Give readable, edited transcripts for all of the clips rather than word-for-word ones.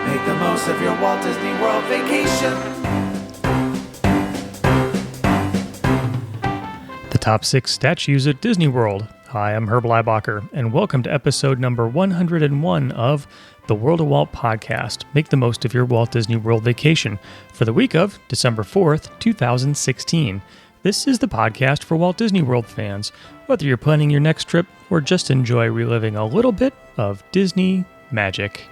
Make the most of your Walt Disney World vacation. The top 6 statues at Disney World. Hi, I'm Herb Leibacher, and welcome to episode number 101 of the World of Walt podcast. Make the most of your Walt Disney World vacation for the week of December 4th, 2016. This is the podcast for Walt Disney World fans, whether you're planning your next trip or just enjoy reliving a little bit of Disney magic.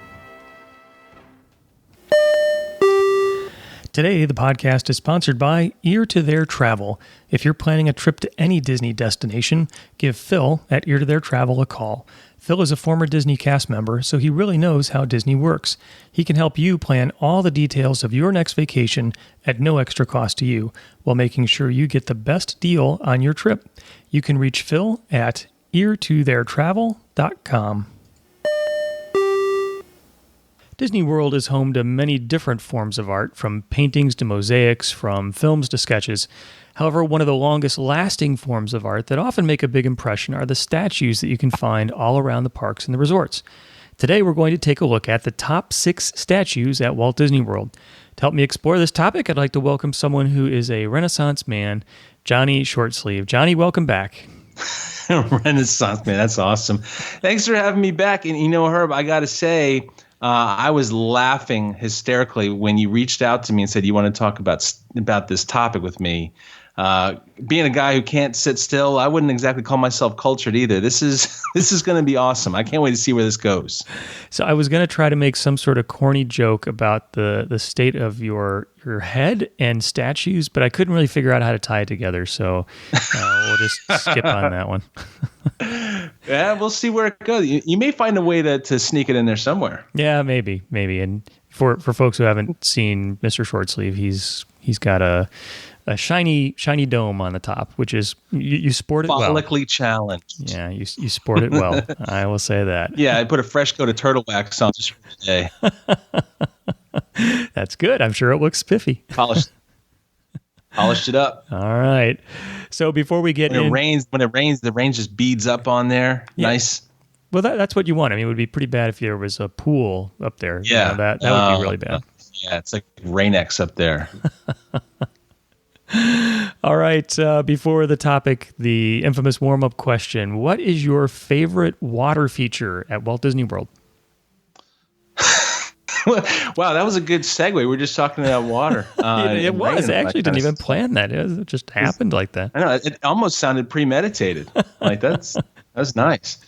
Today, the podcast is sponsored by Ear to Their Travel. If you're planning a trip to any Disney destination, give Phil at Ear to Their Travel a call. Phil is a former Disney cast member, so he really knows how Disney works. He can help you plan all the details of your next vacation at no extra cost to you, while making sure you get the best deal on your trip. You can reach Phil at eartotheirtravel.com. Disney World is home to many different forms of art, from paintings to mosaics, from films to sketches. However, one of the longest-lasting forms of art that often make a big impression are the statues that you can find all around the parks and the resorts. Today, we're going to take a look at the top 6 statues at Walt Disney World. To help me explore this topic, I'd like to welcome someone who is a Renaissance man, Johnny Shortsleeve. Johnny, welcome back. Renaissance man, that's awesome. Thanks for having me back. And you know, Herb, I got to say, I was laughing hysterically when you reached out to me and said you want to talk about this topic with me. Being a guy who can't sit still, I wouldn't exactly call myself cultured either. This is going to be awesome. I can't wait to see where this goes. So I was going to try to make some sort of corny joke about the state of your head and statues, but I couldn't really figure out how to tie it together. So we'll just skip on that one. Yeah, we'll see where it goes. You may find a way to sneak it in there somewhere. Yeah, maybe. And for folks who haven't seen Mr. Shortsleeve, he's got a shiny dome on the top, which is you sport it well. Follically challenged. Yeah, you sport it well. I will say that. Yeah, I put a fresh coat of turtle wax on just for today. That's good. I'm sure it looks spiffy. Polished it up. All right. So before we get when it rains, the rain just beads up on there. Yeah. Nice. Well, that's what you want. I mean, it would be pretty bad if there was a pool up there. Yeah, that would be really bad. Yeah, it's like Rain-X up there. All right. Before the topic, the infamous warm-up question: what is your favorite water feature at Walt Disney World? Wow, that was a good segue. We were just talking about water. It was. I actually didn't even plan that. It just happened like that. I know. It almost sounded premeditated. Like that's nice.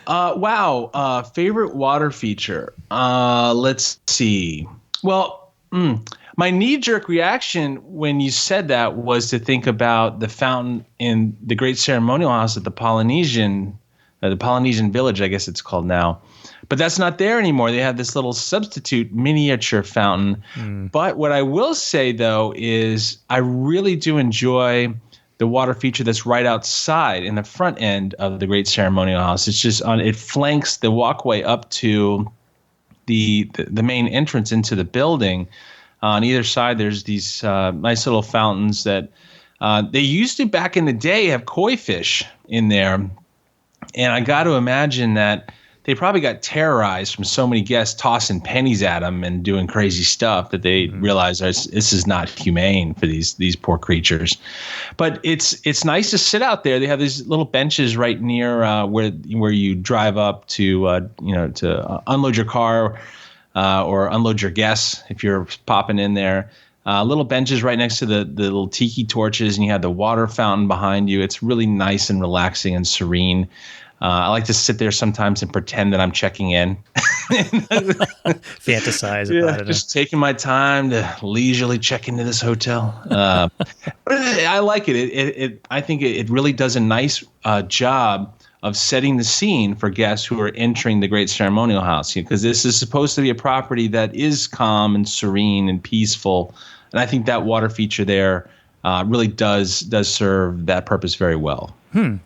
Wow. Favorite water feature. Let's see. Well, my knee-jerk reaction when you said that was to think about the fountain in the Great Ceremonial House at the Polynesian Village, I guess it's called now. But that's not there anymore. They have this little substitute miniature fountain. But what I will say, though, is I really do enjoy the water feature that's right outside in the front end of the Great Ceremonial House. It's just it flanks the walkway up to the main entrance into the building. On either side, there's these nice little fountains that they used to, back in the day, have koi fish in there. And I got to imagine that they probably got terrorized from so many guests tossing pennies at them and doing crazy stuff that they realized this is not humane for these poor creatures. But it's nice to sit out there. They have these little benches right near where you drive up to unload your car or unload your guests if you're popping in there. Little benches right next to the little tiki torches, and you have the water fountain behind you. It's really nice and relaxing and serene. I like to sit there sometimes and pretend that I'm checking in. Fantasize about it. Just taking my time to leisurely check into this hotel. But I like it. I think it really does a nice job of setting the scene for guests who are entering the Great Ceremonial House, because this is supposed to be a property that is calm and serene and peaceful. And I think that water feature there really does serve that purpose very well.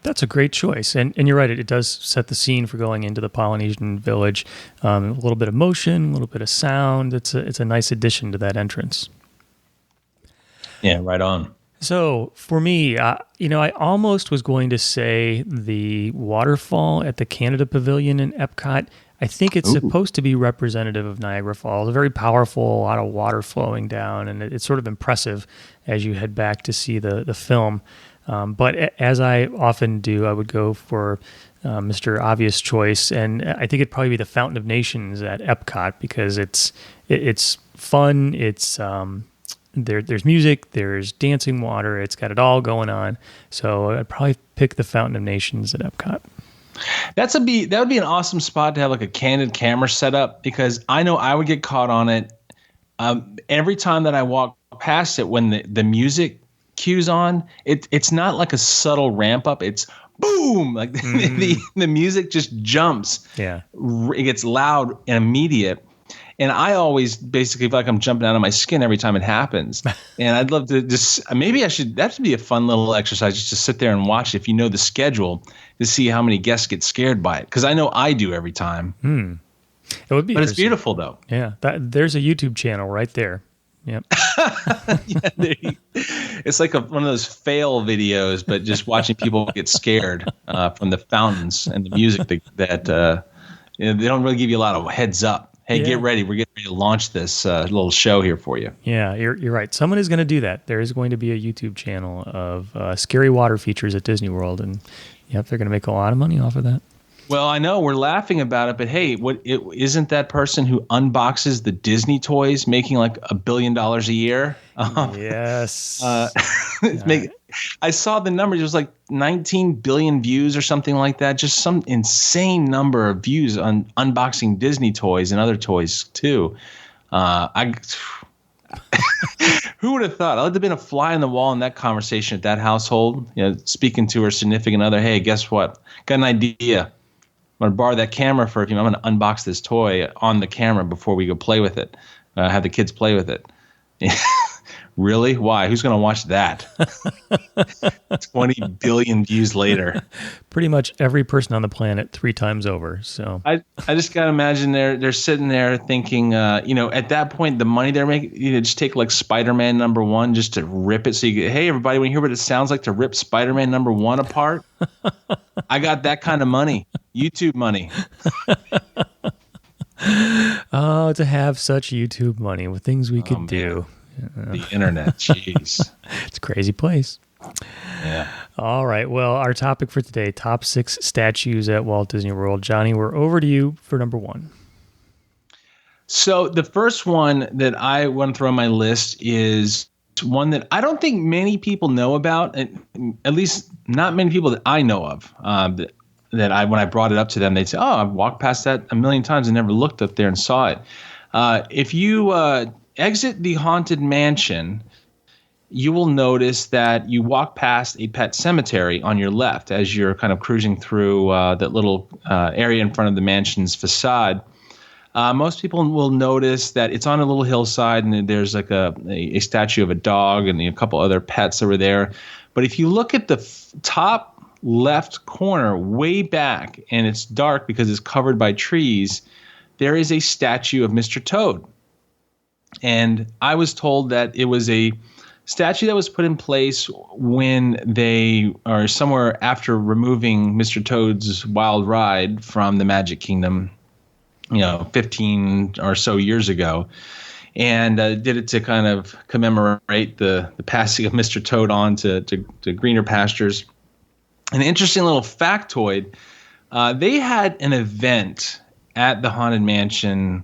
That's a great choice. And you're right, it does set the scene for going into the Polynesian Village. A little bit of motion, a little bit of sound. It's a nice addition to that entrance. Yeah, right on. So for me, I almost was going to say the waterfall at the Canada Pavilion in Epcot. I think it's supposed to be representative of Niagara Falls. Very powerful, a lot of water flowing down, and it's sort of impressive as you head back to see the film. But as I often do, I would go for Mr. Obvious Choice, and I think it'd probably be the Fountain of Nations at Epcot because it's fun. It's there's music, there's dancing water. It's got it all going on. So I'd probably pick the Fountain of Nations at Epcot. That would be an awesome spot to have like a candid camera set up, because I know I would get caught on it. Every time that I walk past it, when the music cues on, it's not like a subtle ramp up. It's boom, like the music just jumps. Yeah, it gets loud and immediate. And I always basically feel like I'm jumping out of my skin every time it happens. And I'd love to that should be a fun little exercise, just to sit there and watch it, if you know the schedule, to see how many guests get scared by it. Because I know I do every time. It would be, but it's beautiful though. Yeah, there's a YouTube channel right there. Yep. It's like one of those fail videos, but just watching people get scared from the fountains and the music that they don't really give you a lot of heads up. Hey, Get ready. We're getting ready to launch this little show here for you. Yeah, you're right. Someone is going to do that. There is going to be a YouTube channel of scary water features at Disney World, and they're going to make a lot of money off of that. Well, I know we're laughing about it, but hey, isn't that person who unboxes the Disney toys making like $1 billion a year? Yes. I saw the numbers. It was like 19 billion views or something like that. Just some insane number of views on unboxing Disney toys and other toys too. Who would have thought? I'd have been a fly on the wall in that conversation at that household. Speaking to her significant other. Hey, guess what? Got an idea. I'm going to borrow that camera for a few minutes. I'm going to unbox this toy on the camera before we go play with it. Have the kids play with it. Really? Why? Who's going to watch that? 20 billion views later. Pretty much every person on the planet 3 times over. So I just got to imagine they're sitting there thinking, at that point, the money they're making, just take like Spider-Man #1 just to rip it. So you get, hey, everybody, when you hear what it sounds like to rip Spider-Man #1 apart, I got that kind of money. YouTube money. Oh, to have such YouTube money with things we could do. The internet, jeez. It's a crazy place. Yeah. All right. Well, our topic for today, top 6 statues at Walt Disney World. Johnny, we're over to you for number 1. So the first one that I want to throw on my list is one that I don't think many people know about, at least not many people that I know of. When I brought it up to them, they'd say, "Oh, I've walked past that a million times and never looked up there and saw it." If you exit the Haunted Mansion, you will notice that you walk past a pet cemetery on your left as you're kind of cruising through that little area in front of the mansion's facade. Most people will notice that it's on a little hillside, and there's like a statue of a dog and a couple other pets that were there. But if you look at the top left corner way back, and it's dark because it's covered by trees, there is a statue of Mr. Toad. And I was told that it was a statue that was put in place when they are somewhere after removing Mr. Toad's Wild Ride from the Magic Kingdom, 15 or so years ago, and did it to kind of commemorate the passing of Mr. Toad on to greener pastures. An interesting little factoid, they had an event at the Haunted Mansion,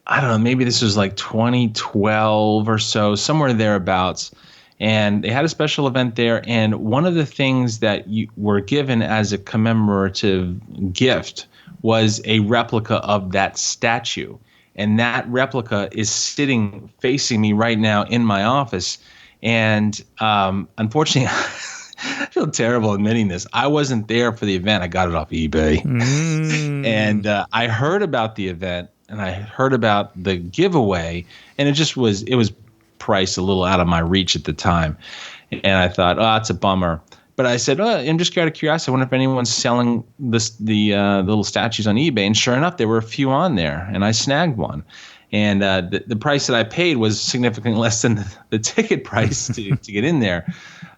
I don't know, maybe this was like 2012 or so, somewhere thereabouts. And they had a special event there. And one of the things that you were given as a commemorative gift was a replica of that statue. And that replica is sitting facing me right now in my office. And unfortunately, I feel terrible admitting this. I wasn't there for the event. I got it off eBay. And I heard about the event. And I heard about the giveaway, and it was priced a little out of my reach at the time. And I thought, it's a bummer. But I said, I'm just out of curiosity. I wonder if anyone's selling the little statues on eBay. And sure enough, there were a few on there, and I snagged one. And the price that I paid was significantly less than the ticket price to get in there.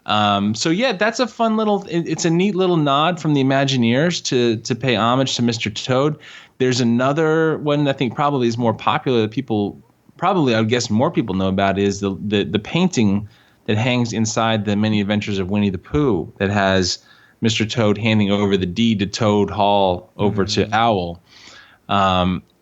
So yeah, that's a fun little. It's a neat little nod from the Imagineers to pay homage to Mr. Toad. There's another one I think probably is more popular that people probably, I would guess more people know about, is the painting that hangs inside the Many Adventures of Winnie the Pooh that has Mr. Toad handing over the deed to Toad Hall over to Owl,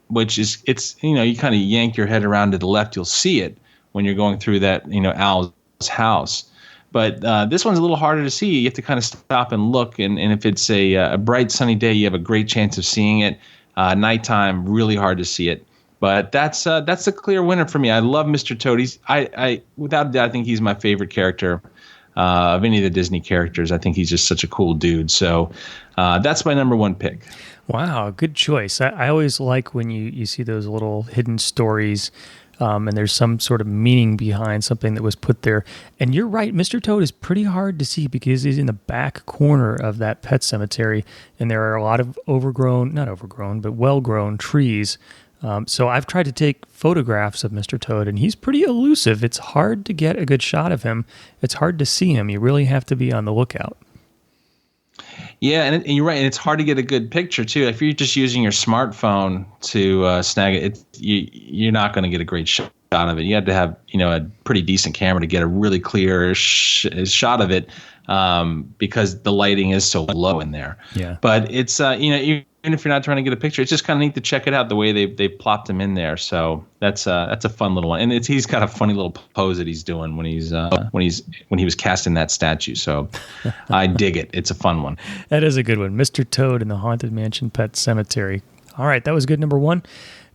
which is, it's, you kind of yank your head around to the left, you'll see it when you're going through that, Owl's house. But this one's a little harder to see. You have to kind of stop and look, and if it's a bright sunny day, you have a great chance of seeing it. Nighttime, really hard to see it. But that's a clear winner for me. I love Mr. Toad. I without a doubt, I think he's my favorite character of any of the Disney characters. I think he's just such a cool dude. So that's my number one pick. Wow, good choice. I always like when you see those little hidden stories, and there's some sort of meaning behind something that was put there. And you're right, Mr. Toad is pretty hard to see because he's in the back corner of that pet cemetery, and there are a lot of well-grown trees. So I've tried to take photographs of Mr. Toad, and he's pretty elusive. It's hard to get a good shot of him. It's hard to see him. You really have to be on the lookout. Yeah, and you're right. And it's hard to get a good picture, too. If you're just using your smartphone to snag it, you're not going to get a great shot of it. You have to have, a pretty decent camera to get a really clear shot of it, because the lighting is so low in there. Yeah. But it's, even if you're not trying to get a picture, it's just kind of neat to check it out the way they plopped him in there. So that's a fun little one, and he's got a funny little pose that he's doing when he was casting that statue. So I dig it. It's a fun one. That is a good one, Mr. Toad in the Haunted Mansion Pet Cemetery. All right, that was good. Number one.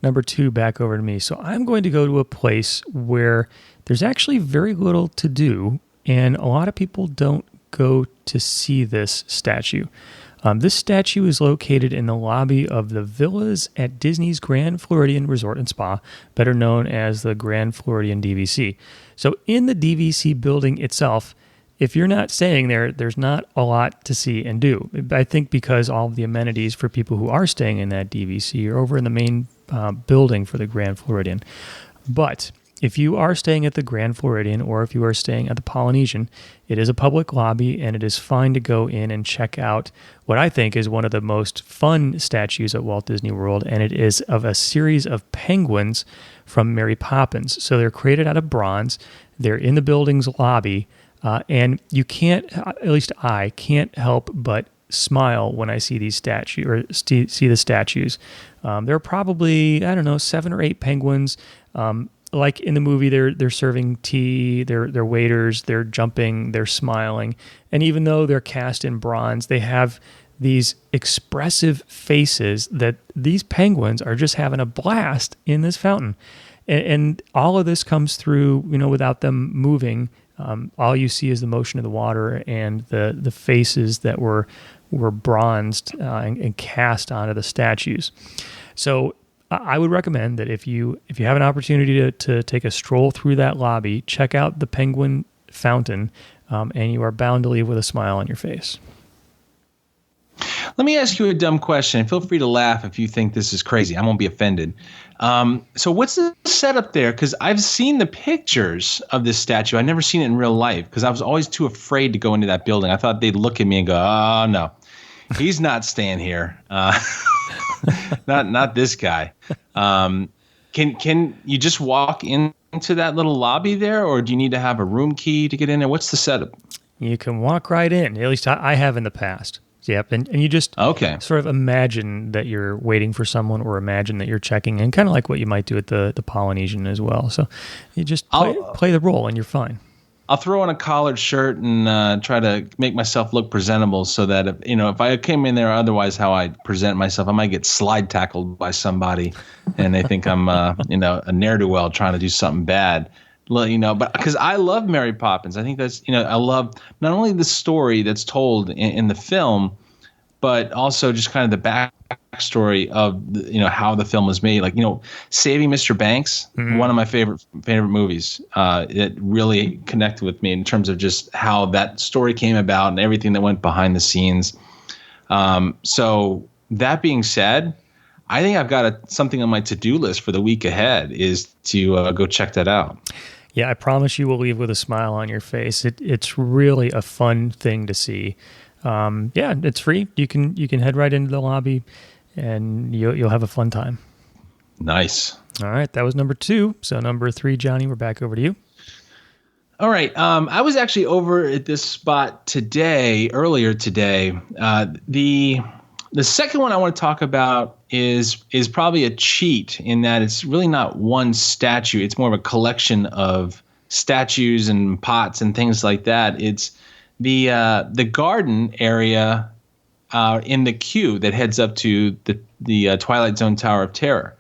Number two, back over to me. So I'm going to go to a place where there's actually very little to do, and a lot of people don't go to see this statue. This statue is located in the lobby of the Villas at Disney's Grand Floridian Resort and Spa, better known as the Grand Floridian DVC. So in the DVC building itself, if you're not staying there, there's not a lot to see and do. I think because all of the amenities for people who are staying in that DVC are over in the main building for the Grand Floridian. But if you are staying at the Grand Floridian or if you are staying at the Polynesian, it is a public lobby, and it is fine to go in and check out what I think is one of the most fun statues at Walt Disney World, and it is of a series of penguins from Mary Poppins. So they're created out of bronze. They're in the building's lobby, and you can't, at least I can't help but smile when I see these statues or see the statues. There are probably, 7 or 8 penguins. Like in the movie, they're serving tea, they're waiters, they're jumping, they're smiling, and even though they're cast in bronze, they have these expressive faces that these penguins are just having a blast in this fountain, and all of this comes through, without them moving. All you see is the motion of the water and the faces that were bronzed and cast onto the statues. So I would recommend that if you have an opportunity to take a stroll through that lobby, check out the Penguin Fountain, and you are bound to leave with a smile on your face. Let me ask you a dumb question. Feel free to laugh if you think this is crazy. I won't be offended. So what's the setup there? Because I've seen the pictures of this statue. I've never seen it in real life because I was always too afraid to go into that building. I thought they'd look at me and go, oh, no, he's not staying here. Not this guy. Can you just walk into that little lobby there, or do you need to have a room key to get in there? What's the setup? You can walk right in. At least I have in the past. Yep, and you just sort of imagine that you're waiting for someone, or imagine that you're checking in, kind of like what you might do at the Polynesian as well. So you just play the role, and you're fine. I'll throw on a collared shirt and try to make myself look presentable, so that if I came in there otherwise how I present myself, I might get slide tackled by somebody, and they think I'm a ne'er-do-well trying to do something bad. But because I love Mary Poppins, I think that's I love not only the story that's told in the film, but also just kind of the backstory of how the film was made. Like Saving Mr. Banks, one of my favorite movies. It really connected with me in terms of just how that story came about and everything that went behind the scenes. So that being said, I think I've got something on my to-do list for the week ahead is to go check that out. Yeah, I promise you will leave with a smile on your face. It's really a fun thing to see. It's free. You can head right into the lobby and you'll have a fun time. Nice. All right, that was number 2. So number 3, Johnny, we're back over to you. All right. I was actually over at this spot earlier today. The second one I want to talk about is probably a cheat in that it's really not one statue. It's more of a collection of statues and pots and things like that. It's the garden area in the queue that heads up to the Twilight Zone Tower of Terror.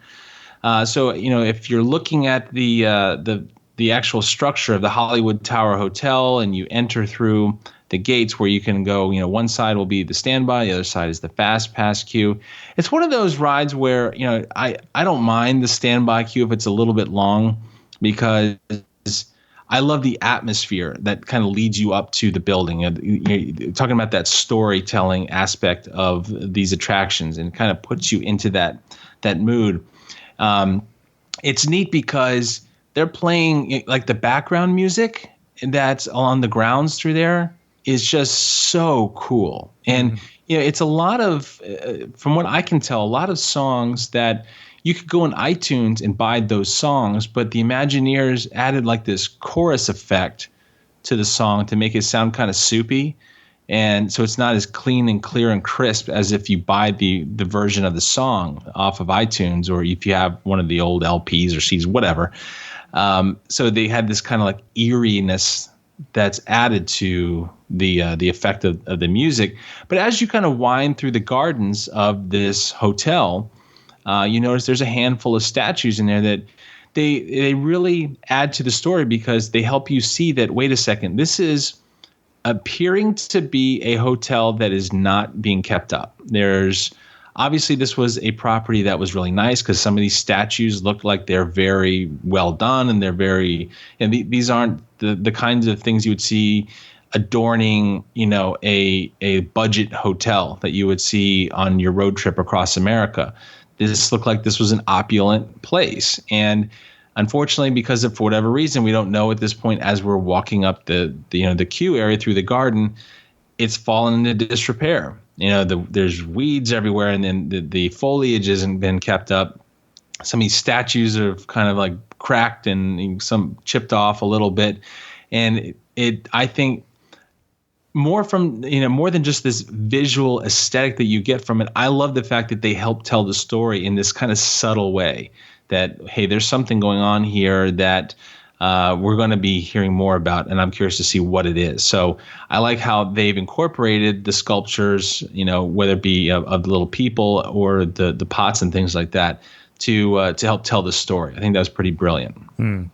So if you're looking at the actual structure of the Hollywood Tower Hotel, and you enter through the gates where you can go, one side will be the standby, the other side is the fast pass queue. It's one of those rides where, I don't mind the standby queue if it's a little bit long, because I love the atmosphere that kind of leads you up to the building. You're talking about that storytelling aspect of these attractions, and kind of puts you into that mood. It's neat because they're playing like the background music that's on the grounds through there is just so cool. And, it's a lot of, from what I can tell, a lot of songs that you could go on iTunes and buy those songs, but the Imagineers added like this chorus effect to the song to make it sound kind of soupy. And so it's not as clean and clear and crisp as if you buy the version of the song off of iTunes, or if you have one of the old LPs or CDs, whatever. So they had this kind of like eeriness that's added to the effect of the music. But as you kind of wind through the gardens of this hotel, you notice there's a handful of statues in there that they really add to the story, because they help you see that, wait a second, this is appearing to be a hotel that is not being kept up. Obviously, this was a property that was really nice, because some of these statues look like they're very well done, and these aren't the kinds of things you would see adorning, a budget hotel that you would see on your road trip across America. This looked like this was an opulent place. And unfortunately, because for whatever reason, we don't know at this point, as we're walking up the queue area through the garden, it's fallen into disrepair. There's weeds everywhere, and then the foliage hasn't been kept up. Some of these statues are kind of like cracked and some chipped off a little bit. And I think more than just this visual aesthetic that you get from it, I love the fact that they help tell the story in this kind of subtle way, that, hey, there's something going on here that we're going to be hearing more about, and I'm curious to see what it is. So I like how they've incorporated the sculptures, whether it be of the little people or the pots and things like that, to help tell the story. I think that was pretty brilliant.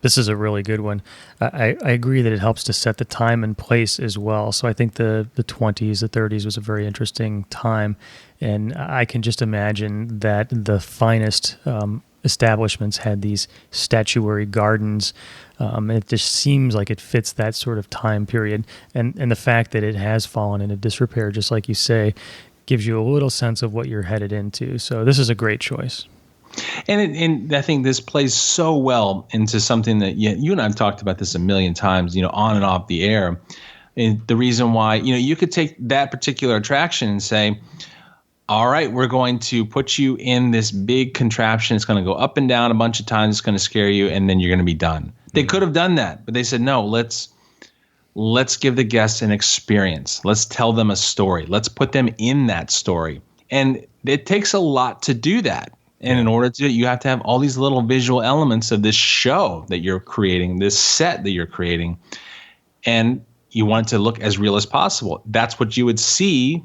This is a really good one. I agree that it helps to set the time and place as well. So I think the 20s, the 30s was a very interesting time, and I can just imagine that the finest establishments had these statuary gardens. It just seems like it fits that sort of time period. And the fact that it has fallen into disrepair, just like you say, gives you a little sense of what you're headed into. So this is a great choice. And I think this plays so well into something that you and I have talked about this a million times, on and off the air. And the reason why, you could take that particular attraction and say, all right, we're going to put you in this big contraption. It's going to go up and down a bunch of times. It's going to scare you, and then you're going to be done. They could have done that, but they said, no, let's give the guests an experience. Let's tell them a story. Let's put them in that story. And it takes a lot to do that. And in order to do it, you have to have all these little visual elements of this show that you're creating, this set that you're creating. And you want it to look as real as possible. That's what you would see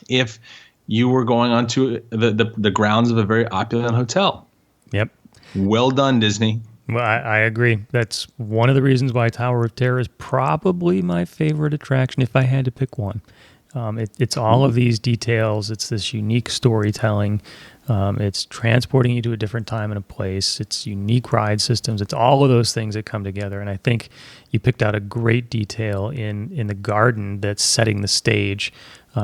if you were going onto the grounds of a very opulent hotel. Yep. Well done, Disney. Well, I agree. That's one of the reasons why Tower of Terror is probably my favorite attraction if I had to pick one. It's all of these details. It's this unique storytelling. It's transporting you to a different time and a place. It's unique ride systems. It's all of those things that come together. And I think you picked out a great detail in the garden that's setting the stage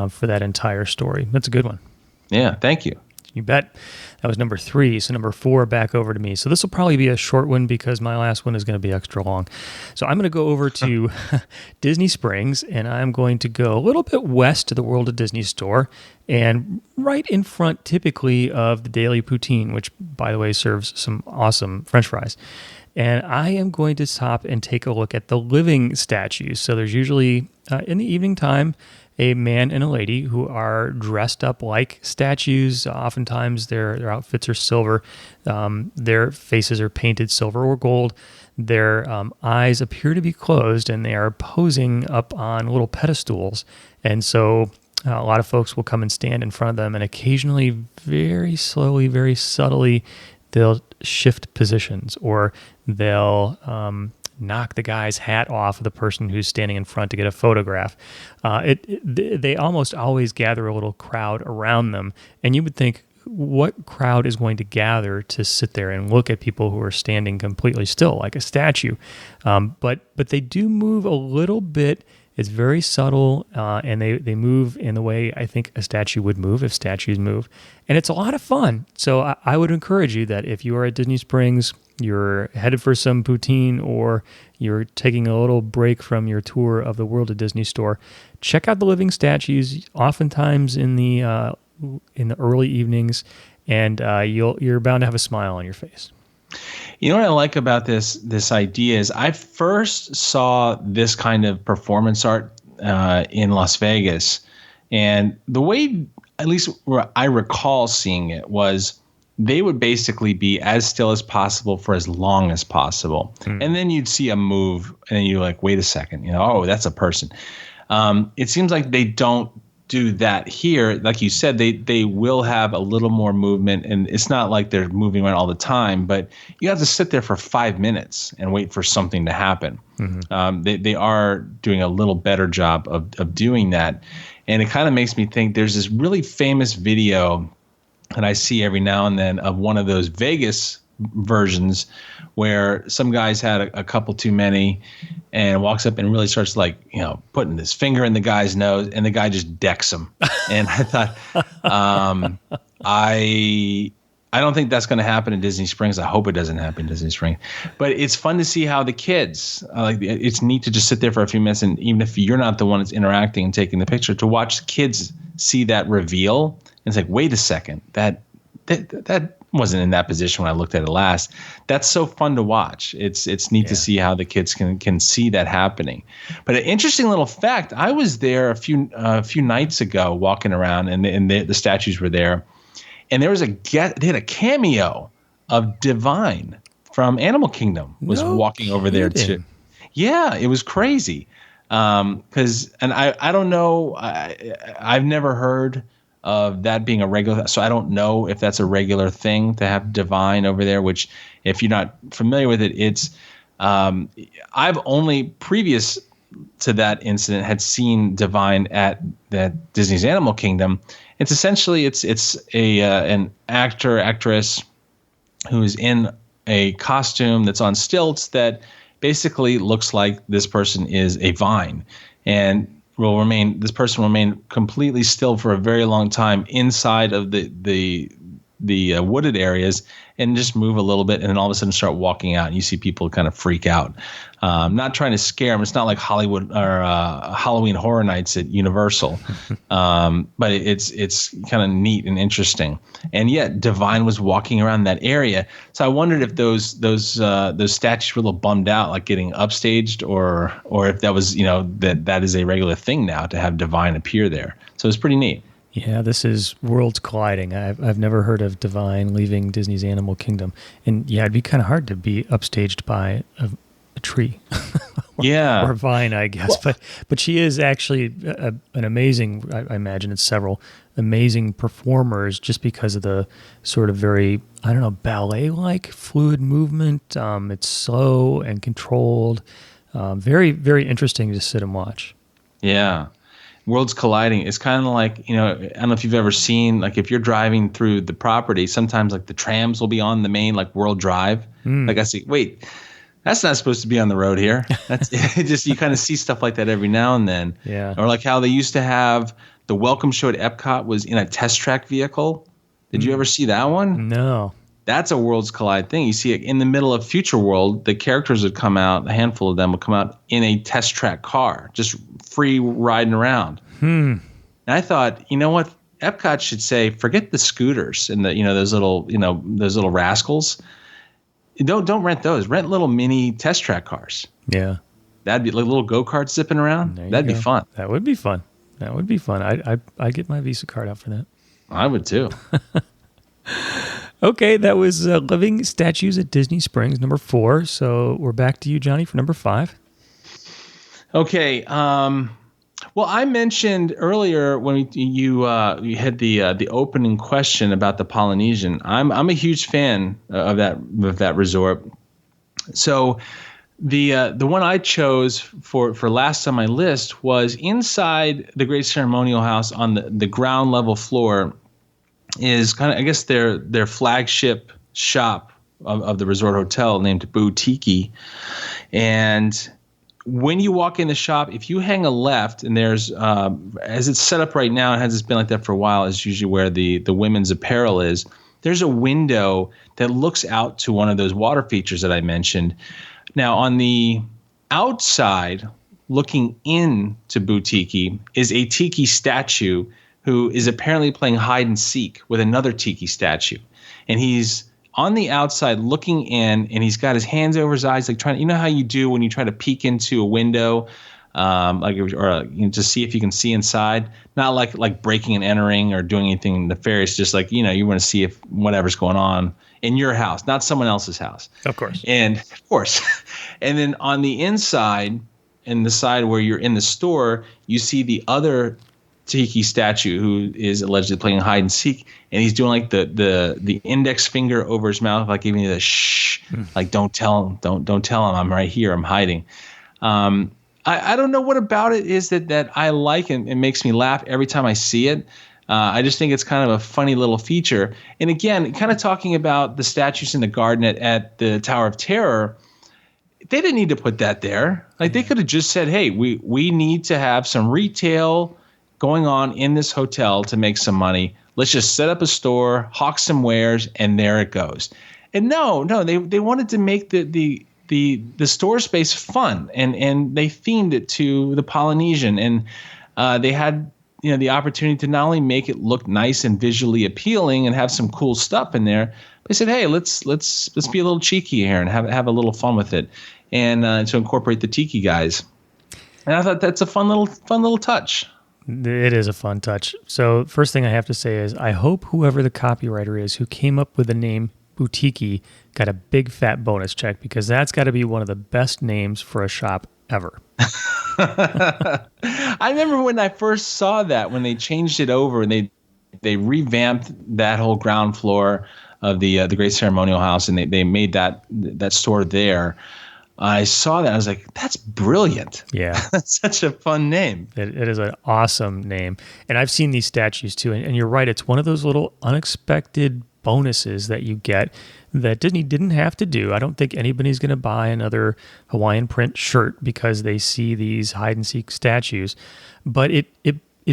for that entire story. That's a good one. Yeah, thank you. You bet. That was number 3. So number 4 back over to me. So this will probably be a short one because my last one is going to be extra long. So I'm going to go over to Disney Springs, and I'm going to go a little bit west to the World of Disney store, and right in front typically of the Daily Poutine, which, by the way, serves some awesome French fries. And I am going to stop and take a look at the living statues. So there's usually, in the evening time, a man and a lady who are dressed up like statues. Oftentimes their outfits are silver. Their faces are painted silver or gold. Their eyes appear to be closed, and they are posing up on little pedestals. And so a lot of folks will come and stand in front of them, and occasionally, very slowly, very subtly, they'll shift positions, or they'll knock the guy's hat off of the person who's standing in front to get a photograph. They almost always gather a little crowd around them, and you would think, what crowd is going to gather to sit there and look at people who are standing completely still, like a statue? But they do move a little bit. It's very subtle, and they move in the way I think a statue would move if statues move. And it's a lot of fun. So I would encourage you that if you are at Disney Springs, you're headed for some poutine, or you're taking a little break from your tour of the World of Disney store, check out the living statues, oftentimes in the early evenings, and you're bound to have a smile on your face. You know what I like about this idea is I first saw this kind of performance art in Las Vegas, and the way, at least where I recall seeing it, was they would basically be as still as possible for as long as possible. And then you'd see a move, and then you're like, wait a second, oh, that's a person. It seems like they don't do that here. Like you said, they will have a little more movement, and it's not like they're moving around all the time, but you have to sit there for 5 minutes and wait for something to happen. They are doing a little better job of doing that. And it kind of makes me think there's this really famous video that I see every now and then of one of those Vegas versions where some guy's had a couple too many and walks up and really starts putting his finger in the guy's nose, and the guy just decks him. And I thought, I don't think that's going to happen in Disney Springs. I hope it doesn't happen in Disney Springs. But it's fun to see how the kids, it's neat to just sit there for a few minutes, and even if you're not the one that's interacting and taking the picture, to watch kids see that reveal. And it's like, wait a second, that wasn't in that position when I looked at it last. That's so fun to watch. It's neat to see how the kids can see that happening. But an interesting little fact: I was there a few nights ago, walking around, and the statues were there, and there was they had a cameo of Divine from Animal Kingdom was walking over there too. Yeah, it was crazy. Because I don't know, I've never heard of that being a regular, so I don't know if that's a regular thing to have Divine over there, which if you're not familiar with it, it's I've only previous to that incident had seen Divine at that Disney's Animal Kingdom. It's essentially it's an actress who's in a costume that's on stilts that basically looks like this person is a vine, and this person will remain completely still for a very long time inside of the wooded areas, and just move a little bit, and then all of a sudden start walking out, and you see people kind of freak out. Not trying to scare them. It's not like Hollywood or Halloween Horror Nights at Universal, but it's kind of neat and interesting. And yet, Divine was walking around that area, so I wondered if those statues were a little bummed out, like getting upstaged, or if that was that is a regular thing now to have Divine appear there. So it's pretty neat. Yeah, this is worlds colliding. I've never heard of Divine leaving Disney's Animal Kingdom. And yeah, it'd be kind of hard to be upstaged by a tree. or a vine, I guess. Well, but she is actually an amazing, I imagine it's several amazing performers, just because of the sort of very, ballet-like fluid movement. It's slow and controlled. Very, very interesting to sit and watch. Yeah. Worlds colliding. It's kind of like, I don't know if you've ever seen, like if you're driving through the property, sometimes like the trams will be on the main, like World Drive. Like I see, wait, that's not supposed to be on the road here. That's just, you kind of see stuff like that every now and then. Yeah. Or like how they used to have the welcome show at Epcot was in a test track vehicle. Did you ever see that one? No. That's a Worlds Collide thing. You see it in the middle of Future World, the characters would come out, a handful of them would come out in a test track car, just free riding around. And I thought, you know what? Epcot should say, forget the scooters and the, those little rascals. Don't rent those. Rent little mini test track cars. Yeah. That'd be like little go-karts zipping around. That'd be fun. That would be fun. I'd get my Visa card out for that. I would too. Okay, that was Living Statues at Disney Springs, number 4. So we're back to you, Johnny, for number 5. Okay. Well, I mentioned earlier when you had the opening question about the Polynesian. I'm a huge fan of that resort. So the one I chose for last on my list was inside the Great Ceremonial House on the ground level floor. Is kind of, I guess, their flagship shop of the resort hotel named Boutique. And when you walk in the shop, if you hang a left, and there's, as it's set up right now, it hasn't been like that for a while, is usually where the women's apparel is. There's a window that looks out to one of those water features that I mentioned. Now, on the outside, looking into Boutique, is a tiki statue who is apparently playing hide and seek with another tiki statue. And he's on the outside looking in, and he's got his hands over his eyes, like trying to, you know how you do when you try to peek into a window, to see if you can see inside, not like breaking and entering or doing anything nefarious, just like, you want to see if whatever's going on in your house, not someone else's house. Of course. And then on the inside, in the side where you're in the store, you see the other tiki statue who is allegedly playing hide and seek, and he's doing like the index finger over his mouth, like giving you the shh, like don't tell him, don't tell him I'm right here, I'm hiding. I don't know what about it is that I like, and it makes me laugh every time I see it. I just think it's kind of a funny little feature. And again, kind of talking about the statues in the garden at the Tower of Terror, they didn't need to put that there. Like they could have just said, hey, we need to have some retail going on in this hotel to make some money. Let's just set up a store, hawk some wares, and there it goes. And no, they wanted to make the store space fun, and they themed it to the Polynesian, and they had the opportunity to not only make it look nice and visually appealing and have some cool stuff in there. They said, hey, let's be a little cheeky here and have a little fun with it, and to incorporate the tiki guys. And I thought that's a fun little touch. It is a fun touch. So first thing I have to say is I hope whoever the copywriter is who came up with the name Boutique got a big fat bonus check, because that's got to be one of the best names for a shop ever. I remember when I first saw that, when they changed it over and they revamped that whole ground floor of the Great Ceremonial House, and they made that store there. I saw that. I was like, that's brilliant. Yeah. That's such a fun name. It is an awesome name. And I've seen these statues too. And you're right. It's one of those little unexpected bonuses that you get that Disney didn't have to do. I don't think anybody's going to buy another Hawaiian print shirt because they see these hide and seek statues. But it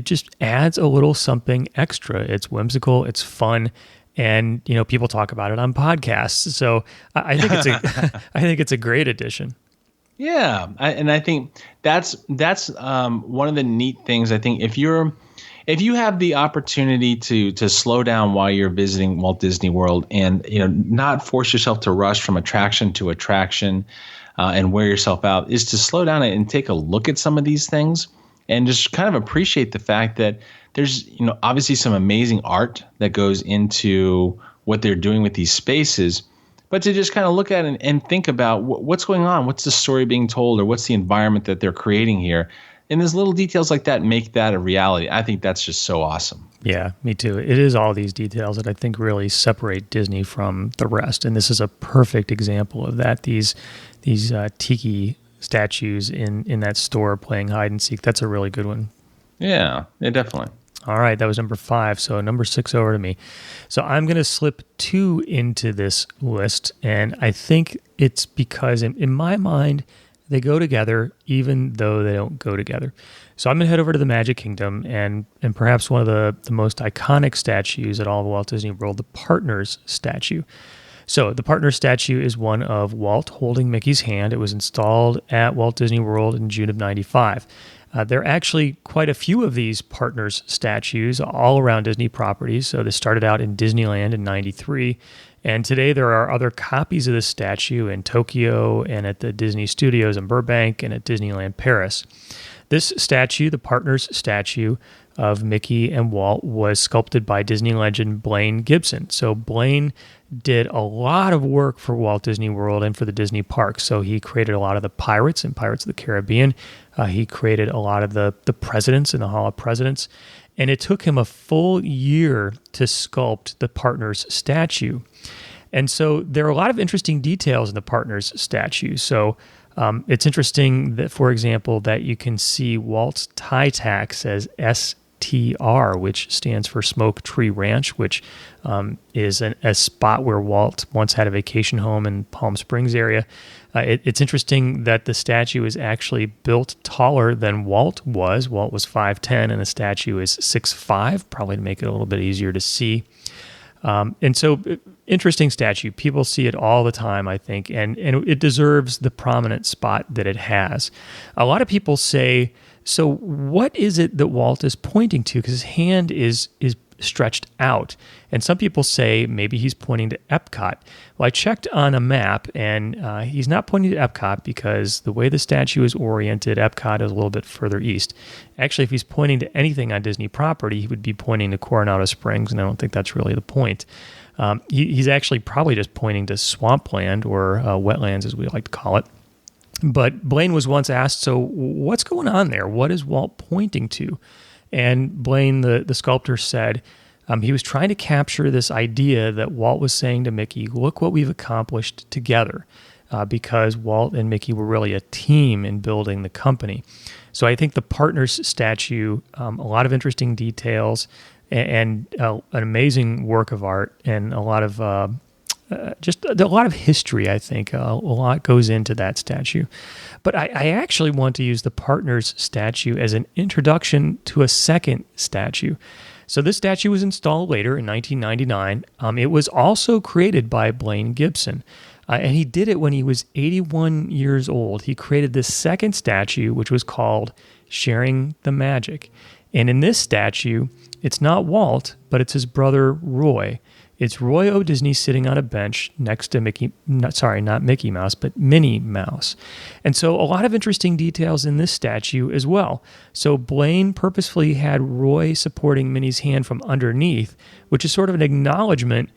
just adds a little something extra. It's whimsical. It's fun. And people talk about it on podcasts, so I think it's a great addition. Yeah, I think that's one of the neat things. I think if you have the opportunity to slow down while you're visiting Walt Disney World, and not force yourself to rush from attraction to attraction, and wear yourself out, is to slow down and take a look at some of these things and just kind of appreciate the fact that there's, obviously some amazing art that goes into what they're doing with these spaces, but to just kind of look at it and think about what's going on, what's the story being told, or what's the environment that they're creating here. And there's little details like that make that a reality. I think that's just so awesome. Yeah, me too. It is all these details that I think really separate Disney from the rest. And this is a perfect example of that. These tiki statues in that store playing hide and seek. That's a really good one. Yeah, definitely. All right, that was number 5. So number 6 over to me. So I'm going to slip 2 into this list, and I think it's because in my mind, They go together even though they don't go together. So I'm going to head over to the Magic Kingdom and perhaps one of the most iconic statues at all of Walt Disney World, the Partners statue. So the Partners statue is one of Walt holding Mickey's hand. It was installed at Walt Disney World in June of 95. There are actually quite a few of these Partners statues all around Disney properties. So this started out in Disneyland in 93. And today there are other copies of this statue in Tokyo and at the Disney Studios in Burbank and at Disneyland Paris. This statue, the Partners statue of Mickey and Walt, was sculpted by Disney legend Blaine Gibson. So Blaine did a lot of work for Walt Disney World and for the Disney parks. So he created a lot of the pirates in Pirates of the Caribbean. He created a lot of the presidents in the Hall of Presidents. And it took him a full year to sculpt the Partners statue. And so there are a lot of interesting details in the Partners statue. So it's interesting that, for example, that you can see Walt's tie tack says STR, which stands for Smoke Tree Ranch, which is a spot where Walt once had a vacation home in Palm Springs area. It's interesting that the statue is actually built taller than Walt was. Walt was 5'10", and the statue is 6'5", probably to make it a little bit easier to see. And so, interesting statue. People see it all the time, I think, and it deserves the prominent spot that it has. A lot of people say, so what is it that Walt is pointing to? Because his hand is stretched out. And some people say maybe he's pointing to Epcot. Well, I checked on a map, and he's not pointing to Epcot because the way the statue is oriented, Epcot is a little bit further east. Actually, if he's pointing to anything on Disney property, he would be pointing to Coronado Springs, and I don't think that's really the point. He's actually probably just pointing to swampland or wetlands, as we like to call it. But Blaine was once asked, so what's going on there? What is Walt pointing to? And Blaine, the sculptor, said he was trying to capture this idea that Walt was saying to Mickey, look what we've accomplished together, because Walt and Mickey were really a team in building the company. So I think the Partners statue, a lot of interesting details and an amazing work of art and a lot of just a lot of history, I think. A lot goes into that statue. But I actually want to use the Partners statue as an introduction to a second statue. So this statue was installed later in 1999. It was also created by Blaine Gibson. And he did it when he was 81 years old. He created this second statue, which was called Sharing the Magic. And in this statue, it's not Walt, but it's his brother Roy. It's Roy O. Disney sitting on a bench next to not Mickey Mouse, but Minnie Mouse. And so a lot of interesting details in this statue as well. So Blaine purposefully had Roy supporting Minnie's hand from underneath, which is sort of an acknowledgement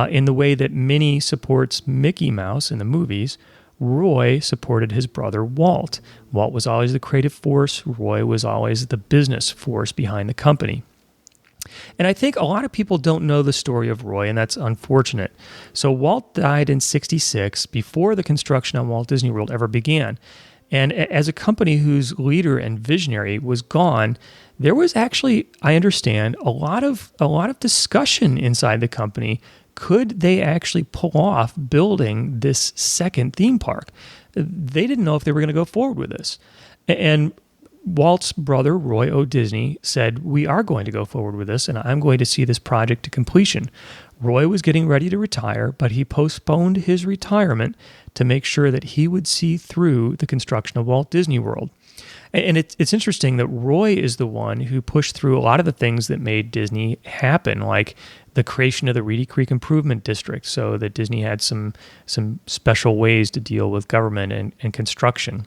in the way that Minnie supports Mickey Mouse in the movies. Roy supported his brother Walt. Walt was always the creative force. Roy was always the business force behind the company. And I think a lot of people don't know the story of Roy, and that's unfortunate. So Walt died in 1966, before the construction on Walt Disney World ever began. And as a company whose leader and visionary was gone, there was actually, I understand, a lot of discussion inside the company. Could they actually pull off building this second theme park? They didn't know if they were going to go forward with this. And Walt's brother, Roy O. Disney, said, we are going to go forward with this, and I'm going to see this project to completion. Roy was getting ready to retire, but he postponed his retirement to make sure that he would see through the construction of Walt Disney World. And it's interesting that Roy is the one who pushed through a lot of the things that made Disney happen, like the creation of the Reedy Creek Improvement District, so that Disney had some special ways to deal with government and construction.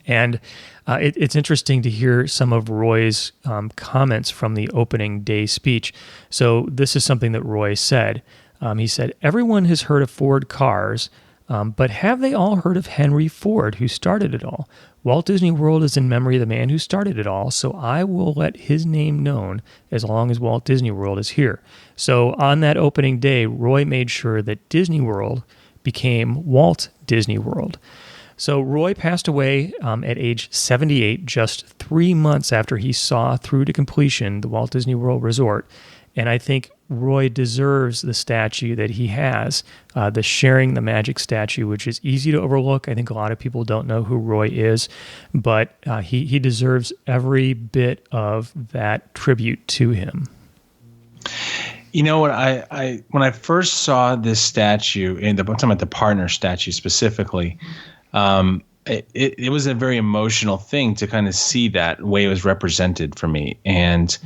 And it's interesting to hear some of Roy's comments from the opening day speech. So this is something that Roy said. He said, everyone has heard of Ford cars, but have they all heard of Henry Ford, who started it all? Walt Disney World is in memory of the man who started it all, so I will let his name known as long as Walt Disney World is here. So on that opening day, Roy made sure that Disney World became Walt Disney World. So Roy passed away at age 78, just 3 months after he saw through to completion the Walt Disney World Resort. And I think Roy deserves the statue that he has, the Sharing the Magic statue, which is easy to overlook. I think a lot of people don't know who Roy is, but he deserves every bit of that tribute to him. You know what? I when I first saw this statue, I'm talking about the partner statue specifically, it was a very emotional thing to kind of see that way it was represented for me. And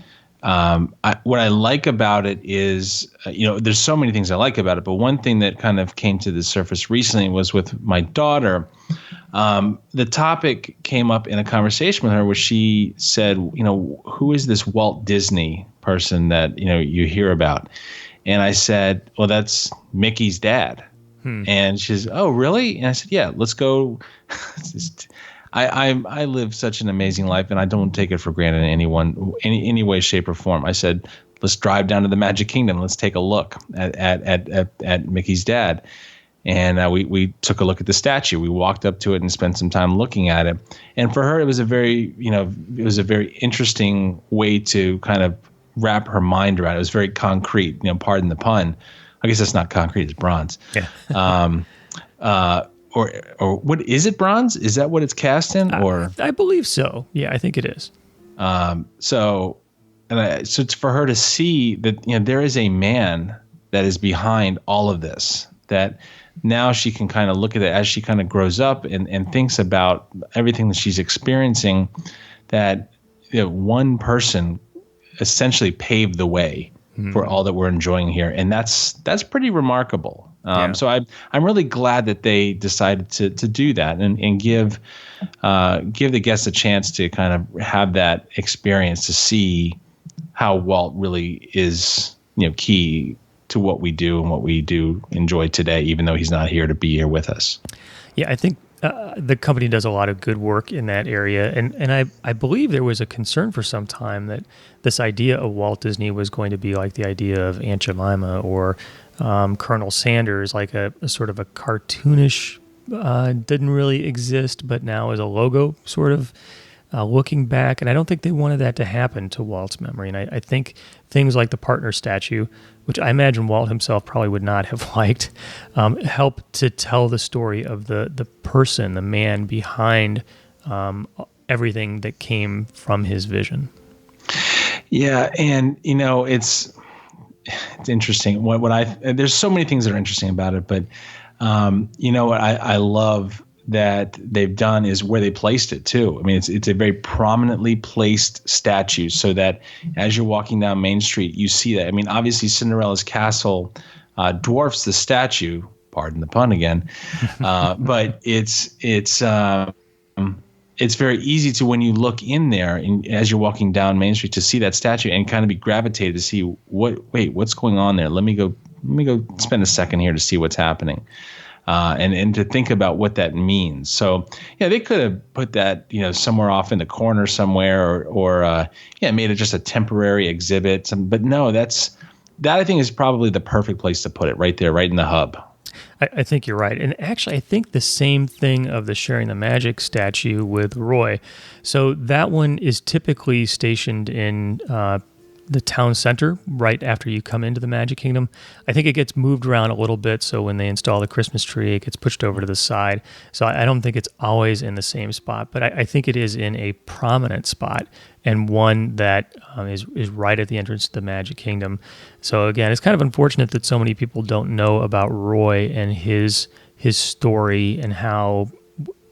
what I like about it is, there's so many things I like about it, but one thing that kind of came to the surface recently was with my daughter. The topic came up in a conversation with her where she said, who is this Walt Disney person that, you hear about? And I said, well, that's Mickey's dad. And she says, oh, really? And I said, yeah, let's go. I live such an amazing life, and I don't take it for granted in any way, shape, or form. I said, let's drive down to the Magic Kingdom. Let's take a look at Mickey's dad. And we took a look at the statue. We walked up to it and spent some time looking at it. And for her, it was a very interesting way to kind of wrap her mind around it. It was very concrete, pardon the pun. I guess that's not concrete, it's bronze. Yeah. Or what is it, bronze? Is that what it's cast in? Or I believe so. Yeah, I think it is. So it's for her to see that there is a man that is behind all of this. That now she can kind of look at it as she kind of grows up and thinks about everything that she's experiencing. That one person essentially paved the way for all that we're enjoying here, and that's pretty remarkable. So I'm really glad that they decided to do that and give the guests a chance to kind of have that experience to see how Walt really is key to what we do and what we do enjoy today, even though he's not here to be here with us. Yeah, I think the company does a lot of good work in that area. And I believe there was a concern for some time that this idea of Walt Disney was going to be like the idea of Aunt Jemima or Colonel Sanders, like a sort of a cartoonish, didn't really exist, but now is a logo sort of looking back. And I don't think they wanted that to happen to Walt's memory. And I think things like the partner statue, which I imagine Walt himself probably would not have liked, help to tell the story of the person, the man behind everything that came from his vision. Yeah, and it's interesting. There's so many things that are interesting about it, but what I love that they've done is where they placed it too. I mean, it's a very prominently placed statue, so that as you're walking down Main Street, you see that. I mean, obviously Cinderella's castle dwarfs the statue. Pardon the pun again, but it's very easy to, when you look in there and as you're walking down Main Street, to see that statue and kind of be gravitated to see what's going on there. Let me go spend a second here to see what's happening. And to think about what that means. So, they could have put that, somewhere off in the corner somewhere or made it just a temporary exhibit. But no, that I think is probably the perfect place to put it, right there, right in the hub. I think you're right. And actually, I think the same thing of the Sharing the Magic statue with Roy. So that one is typically stationed in the town center right after you come into the Magic Kingdom. I think it gets moved around a little bit, so when they install the Christmas tree, it gets pushed over to the side. So I don't think it's always in the same spot, but I think it is in a prominent spot and one that is right at the entrance to the Magic Kingdom. So again, it's kind of unfortunate that so many people don't know about Roy and his story and how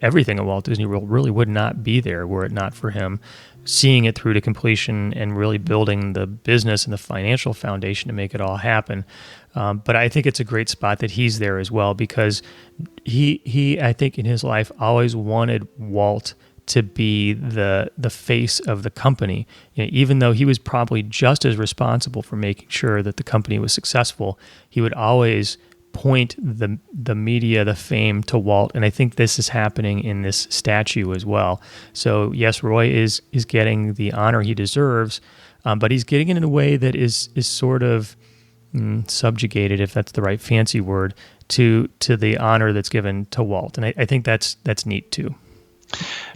everything at Walt Disney World really would not be there were it not for him seeing it through to completion and really building the business and the financial foundation to make it all happen. But I think it's a great spot that he's there as well, because he I think in his life always wanted Walt to be the face of the company. Even though he was probably just as responsible for making sure that the company was successful, he would always point the media, the fame to Walt, and I think this is happening in this statue as well. So yes, Roy is getting the honor he deserves, but he's getting it in a way that is sort of subjugated, if that's the right fancy word, to the honor that's given to Walt, and I think that's neat too.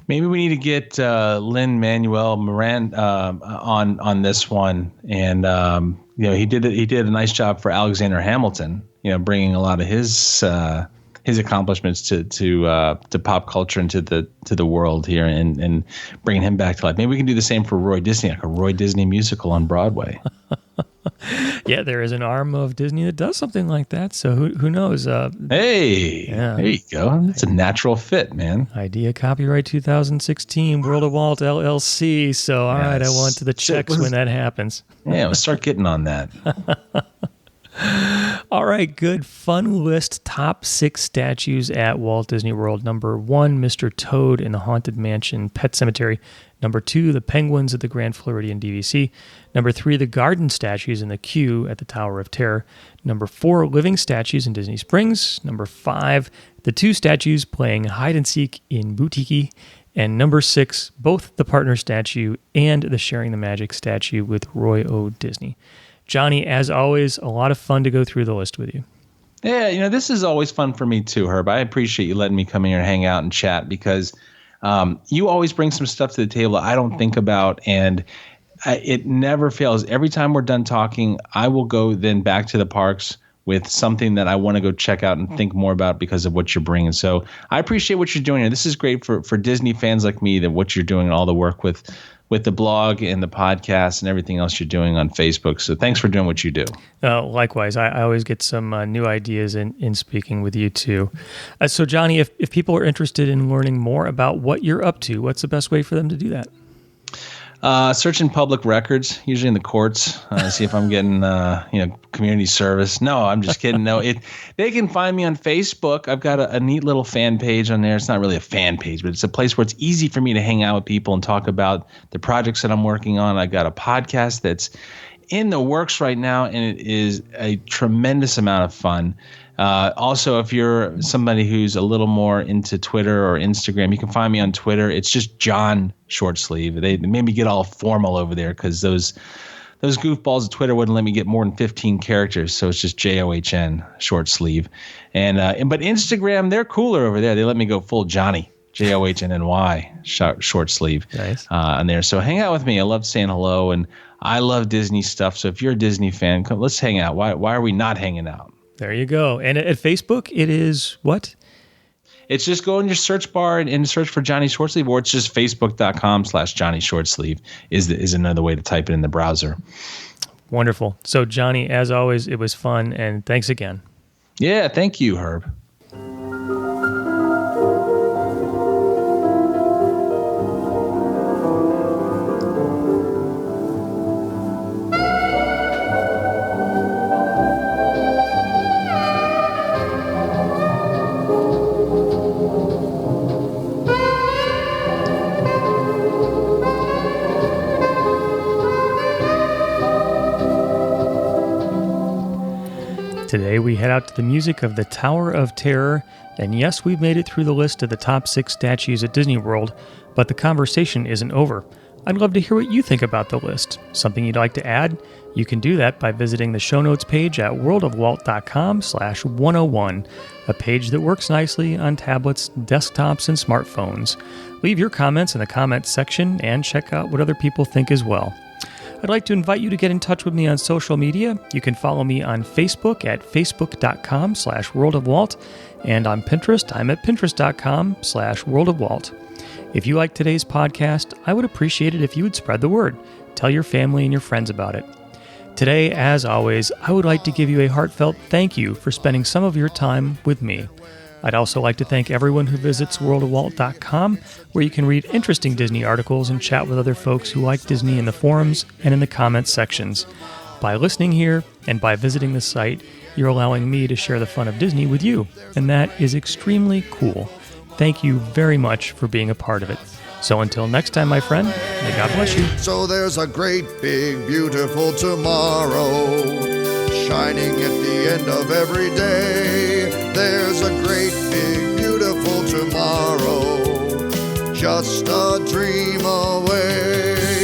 Maybe we need to get Lin-Manuel Miranda on this one, and he did a nice job for Alexander Hamilton. Bringing a lot of his accomplishments to pop culture and to the world here, and bringing him back to life. Maybe we can do the same for Roy Disney, like a Roy Disney musical on Broadway. Yeah, there is an arm of Disney that does something like that. So who knows? Hey, there you go. It's a natural fit, man. Idea copyright 2016, World of Walt LLC. So all right, I want to the checks when that happens. Yeah, we'll start getting on that. All right, good. Fun list. Top 6 statues at Walt Disney World. Number 1, Mr. Toad in the Haunted Mansion Pet Cemetery. Number 2, the Penguins at the Grand Floridian DVC. Number 3, the garden statues in the queue at the Tower of Terror. Number 4, living statues in Disney Springs. Number 5, the 2 statues playing hide and seek in Boutique. And number 6, both the partner statue and the Sharing the Magic statue with Roy O. Disney. Johnny, as always, a lot of fun to go through the list with you. Yeah, this is always fun for me too, Herb. I appreciate you letting me come in here and hang out and chat because you always bring some stuff to the table I don't think about, and it never fails. Every time we're done talking, I will go then back to the parks with something that I want to go check out and think more about because of what you're bringing. So I appreciate what you're doing here. This is great for Disney fans like me, that what you're doing and all the work with the blog and the podcast and everything else you're doing on Facebook. So thanks for doing what you do. Likewise, I always get some new ideas in speaking with you too. So Johnny, if people are interested in learning more about what you're up to, what's the best way for them to do that? Searching public records, usually in the courts, see if I'm getting, community service. No, I'm just kidding. No, they can find me on Facebook. I've got a neat little fan page on there. It's not really a fan page, but it's a place where it's easy for me to hang out with people and talk about the projects that I'm working on. I got a podcast that's in the works right now, and it is a tremendous amount of fun. Also, if you're somebody who's a little more into Twitter or Instagram, you can find me on Twitter. It's just John Shortsleeve. They made me get all formal over there because those goofballs at Twitter wouldn't let me get more than 15 characters. So it's just JOHN Shortsleeve. But Instagram, they're cooler over there. They let me go full Johnny. JOHNNY Shortsleeve. Nice. On there. So hang out with me. I love saying hello, and I love Disney stuff. So if you're a Disney fan, let's hang out. Why are we not hanging out? There you go. And at Facebook, it is what? It's just go in your search bar and search for Johnny Shortsleeve, or it's just facebook.com/Johnny Shortsleeve is another way to type it in the browser. Wonderful. So Johnny, as always, it was fun, and thanks again. Yeah, thank you, Herb. Today we head out to the music of the Tower of Terror, and yes, we've made it through the list of the top 6 statues at Disney World, but the conversation isn't over. I'd love to hear what you think about the list. Something you'd like to add? You can do that by visiting the show notes page at worldofwalt.com/101, a page that works nicely on tablets, desktops, and smartphones. Leave your comments in the comments section and check out what other people think as well. I'd like to invite you to get in touch with me on social media. You can follow me on Facebook at facebook.com/worldofwalt, and on Pinterest, I'm at pinterest.com/worldofwalt. If you like today's podcast, I would appreciate it if you would spread the word. Tell your family and your friends about it. Today, as always, I would like to give you a heartfelt thank you for spending some of your time with me. I'd also like to thank everyone who visits worldofwalt.com, where you can read interesting Disney articles and chat with other folks who like Disney in the forums and in the comments sections. By listening here and by visiting the site, you're allowing me to share the fun of Disney with you, and that is extremely cool. Thank you very much for being a part of it. So until next time, my friend, may God bless you. So there's a great, big, beautiful tomorrow, shining at the end of every day. There's a great, big, beautiful tomorrow, just a dream away.